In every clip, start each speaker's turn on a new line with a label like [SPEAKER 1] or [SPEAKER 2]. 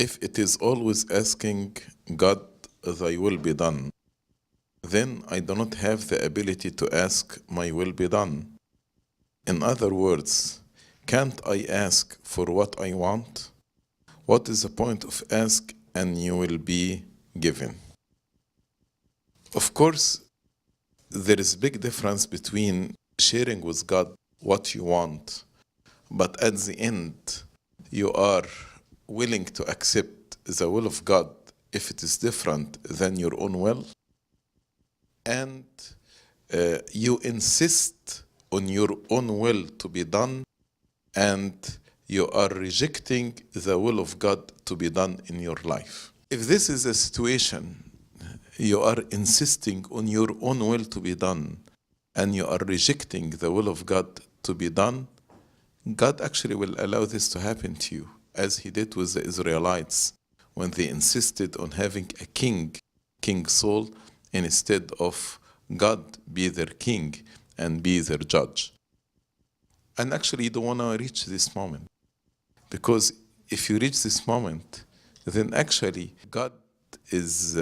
[SPEAKER 1] If it is always asking God, thy will be done, then I do not have the ability to ask, my will be done. In other words, can't I ask for what I want? What is the point of ask and you will be given? Of course, there is a big difference between sharing with God what you want, but at the end, you are willing to accept the will of God if it is different than your own will, and you insist on your own will to be done, and you are rejecting the will of God to be done in your life. If this is a situation, you are insisting on your own will to be done, and you are rejecting the will of God to be done, God actually will allow this to happen to you, as he did with the Israelites when they insisted on having a king, King Saul, instead of God be their king and be their judge. And actually you don't want to reach this moment, because if you reach this moment, then actually God is,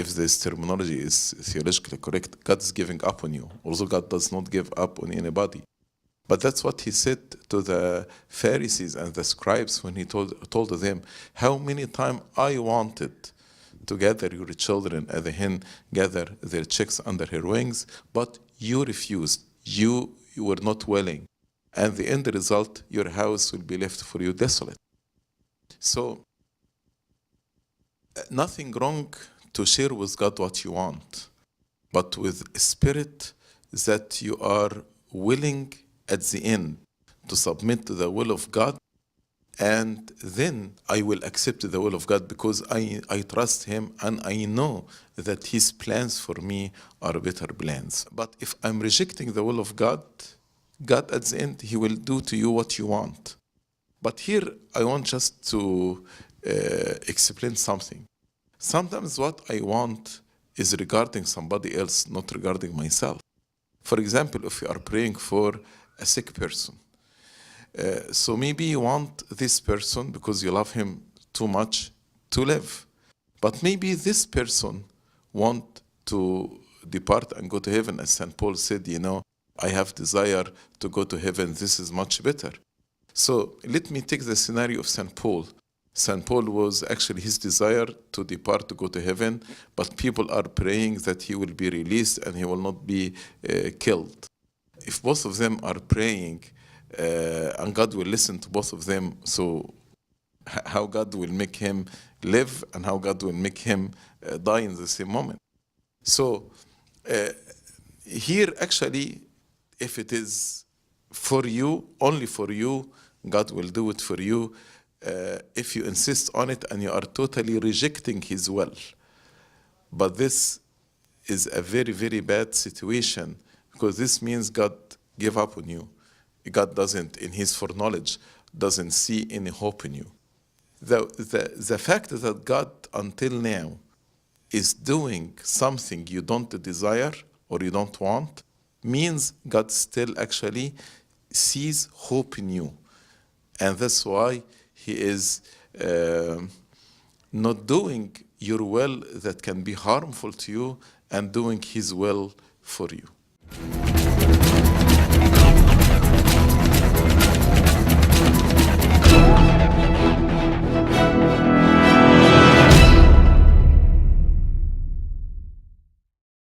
[SPEAKER 1] if this terminology is theologically correct, God is giving up on you. Although God does not give up on anybody. But that's what he said to the Pharisees and the scribes when he told them, how many times I wanted to gather your children as the hen gather their chicks under her wings, but you refused. You were not willing. And the end result, your house will be left for you desolate. So, nothing wrong to share with God what you want, but with a spirit that you are willing at the end to submit to the will of God, and then I will accept the will of God because I trust him and I know that his plans for me are better plans. But if I'm rejecting the will of God, God at the end, he will do to you what you want. But here I want just to explain something. Sometimes what I want is regarding somebody else, not regarding myself. For example, if you are praying for a sick person, so maybe you want this person because you love him too much to live. But maybe this person want to depart and go to heaven. As St. Paul said, I have desire to go to heaven. This is much better. So let me take the scenario of St. Paul. St. Paul was actually his desire to depart to go to heaven, but people are praying that he will be released and he will not be killed. If both of them are praying and God will listen to both of them, so how God will make him live and how God will make him die in the same moment. So here actually, if it is for you, only for you, God will do it for you. If you insist on it and you are totally rejecting his will. But this is a very, very bad situation, because this means God gave up on you. God doesn't, in his foreknowledge, doesn't see any hope in you. The fact that God until now is doing something you don't desire or you don't want means God still actually sees hope in you. And that's why he is not doing your will that can be harmful to you and doing his will for you.